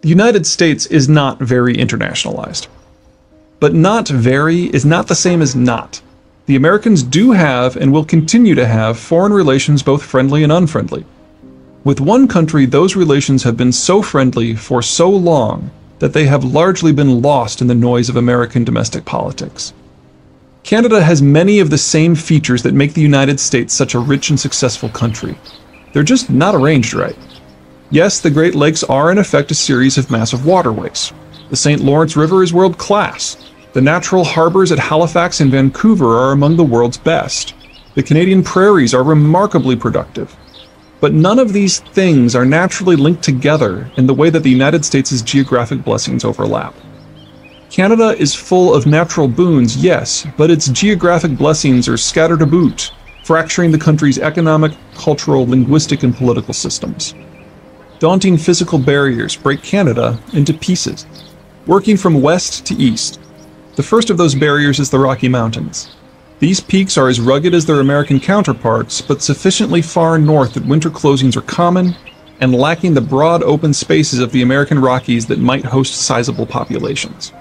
The United States is not very internationalized. But not very is not the same as not. The Americans do have and will continue to have foreign relations, both friendly and unfriendly. With one country, those relations have been so friendly for so long that they have largely been lost in the noise of American domestic politics. Canada has many of the same features that make the United States such a rich and successful country. They're just not arranged right. Yes, the Great Lakes are in effect a series of massive waterways. The St. Lawrence River is world class. The natural harbors at Halifax and Vancouver are among the world's best. The Canadian prairies are remarkably productive. But none of these things are naturally linked together in the way that the United States' geographic blessings overlap. Canada is full of natural boons, yes, but its geographic blessings are scattered about, fracturing the country's economic, cultural, linguistic, and political systems. Daunting physical barriers break Canada into pieces, working from west to east. The first of those barriers is the Rocky Mountains. These peaks are as rugged as their American counterparts, but sufficiently far north that winter closings are common and lacking the broad open spaces of the American Rockies that might host sizable populations.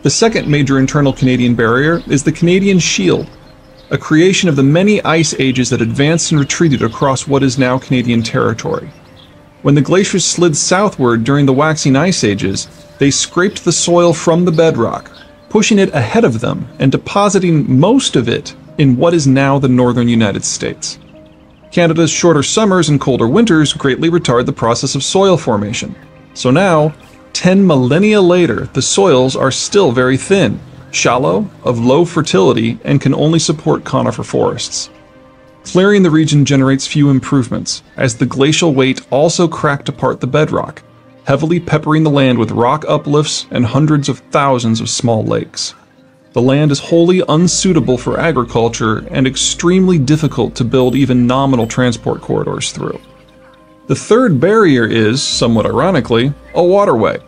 The second major internal Canadian barrier is the Canadian Shield, a creation of the many ice ages that advanced and retreated across what is now Canadian territory. When the glaciers slid southward during the waxing ice ages, they scraped the soil from the bedrock, pushing it ahead of them and depositing most of it in what is now the northern United States. Canada's shorter summers and colder winters greatly retard the process of soil formation. So now, 10 millennia later, the soils are still very thin, shallow, of low fertility, and can only support conifer forests. Clearing the region generates few improvements, as the glacial weight also cracked apart the bedrock, heavily peppering the land with rock uplifts and hundreds of thousands of small lakes. The land is wholly unsuitable for agriculture and extremely difficult to build even nominal transport corridors through. The third barrier is, somewhat ironically, a waterway.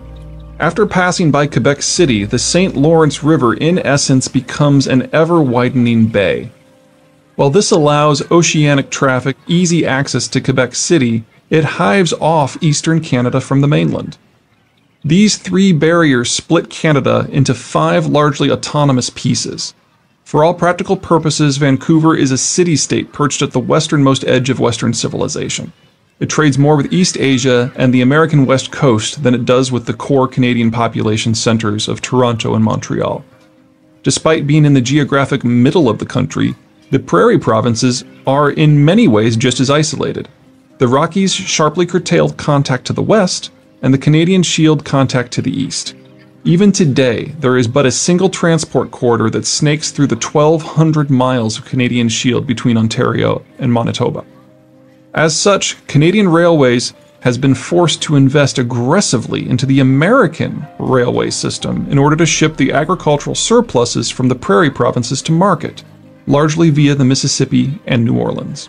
After passing by Quebec City, the St. Lawrence River in essence becomes an ever-widening bay. While this allows oceanic traffic easy access to Quebec City, it hives off eastern Canada from the mainland. These three barriers split Canada into 5 largely autonomous pieces. For all practical purposes, Vancouver is a city-state perched at the westernmost edge of Western civilization. It trades more with East Asia and the American West Coast than it does with the core Canadian population centers of Toronto and Montreal. Despite being in the geographic middle of the country, the prairie provinces are in many ways just as isolated. The Rockies sharply curtailed contact to the west, and the Canadian Shield contact to the east. Even today, there is but a single transport corridor that snakes through the 1,200 miles of Canadian Shield between Ontario and Manitoba. As such, Canadian Railways has been forced to invest aggressively into the American railway system in order to ship the agricultural surpluses from the prairie provinces to market, largely via the Mississippi and New Orleans.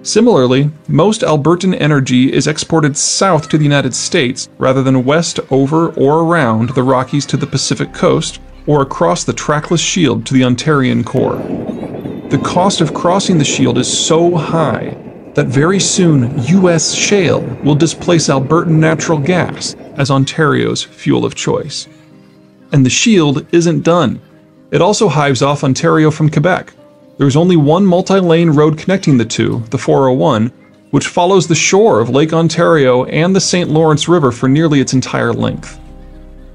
Similarly, most Albertan energy is exported south to the United States rather than west over or around the Rockies to the Pacific coast or across the trackless Shield to the Ontarian core. The cost of crossing the Shield is so high that very soon U.S. shale will displace Albertan natural gas as Ontario's fuel of choice. And the Shield isn't done. It also hives off Ontario from Quebec. There is only one multi-lane road connecting the two, the 401, which follows the shore of Lake Ontario and the St. Lawrence River for nearly its entire length.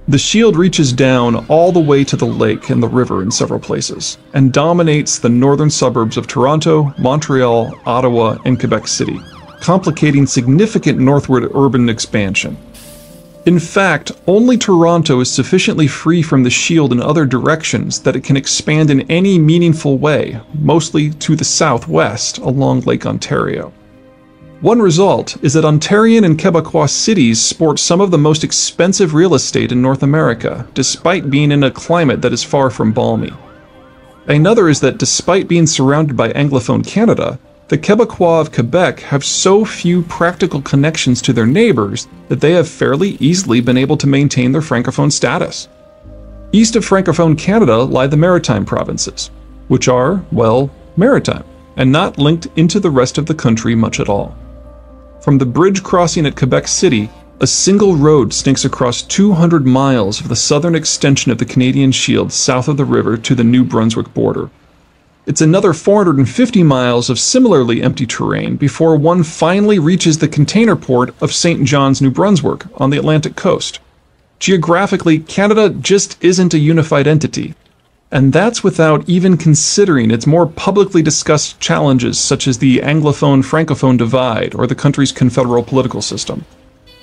The Shield reaches down all the way to the lake and the river in several places, and dominates the northern suburbs of Toronto, Montreal, Ottawa, and Quebec City, complicating significant northward urban expansion. In fact, only Toronto is sufficiently free from the Shield in other directions that it can expand in any meaningful way, mostly to the southwest along Lake Ontario. One result is that Ontarian and Quebecois cities sport some of the most expensive real estate in North America, despite being in a climate that is far from balmy. Another is that despite being surrounded by Anglophone Canada, the Quebecois of Quebec have so few practical connections to their neighbors that they have fairly easily been able to maintain their Francophone status. East of Francophone Canada lie the Maritime provinces, which are, well, maritime, and not linked into the rest of the country much at all. From the bridge crossing at Quebec City, A single road stinks across 200 miles of the southern extension of the Canadian Shield south of the river to the New Brunswick border. It's another 450 miles of similarly empty terrain before one finally reaches the container port of St. John's, New Brunswick, on the Atlantic coast. Geographically, Canada just isn't a unified entity. And that's without even considering its more publicly discussed challenges such as the Anglophone-Francophone divide or the country's confederal political system.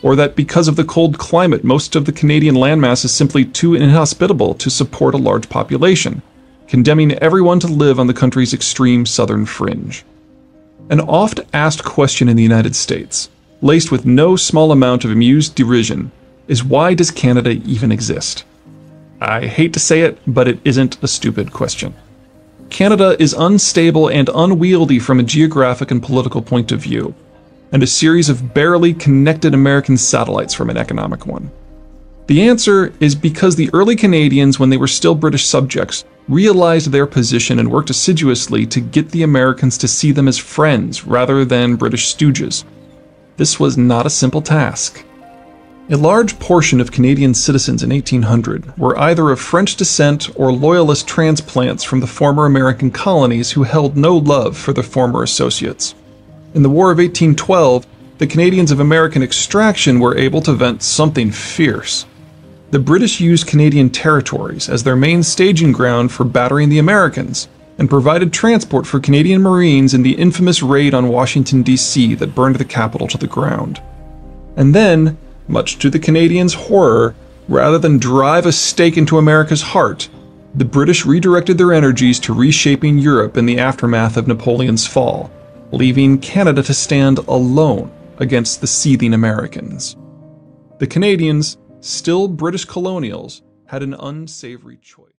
Or that because of the cold climate, most of the Canadian landmass is simply too inhospitable to support a large population, condemning everyone to live on the country's extreme southern fringe. An oft-asked question in the United States, laced with no small amount of amused derision, is why does Canada even exist? I hate to say it, but it isn't a stupid question. Canada is unstable and unwieldy from a geographic and political point of view, and a series of barely connected American satellites from an economic one. The answer is because the early Canadians, when they were still British subjects, realized their position and worked assiduously to get the Americans to see them as friends rather than British stooges. This was not a simple task. A large portion of Canadian citizens in 1800 were either of French descent or loyalist transplants from the former American colonies who held no love for their former associates. In the War of 1812, the Canadians of American extraction were able to vent something fierce. The British used Canadian territories as their main staging ground for battering the Americans, and provided transport for Canadian Marines in the infamous raid on Washington, D.C. that burned the capital to the ground. And then, much to the Canadians' horror, rather than drive a stake into America's heart, the British redirected their energies to reshaping Europe in the aftermath of Napoleon's fall, leaving Canada to stand alone against the seething Americans. The Canadians, still British colonials, had an unsavory choice.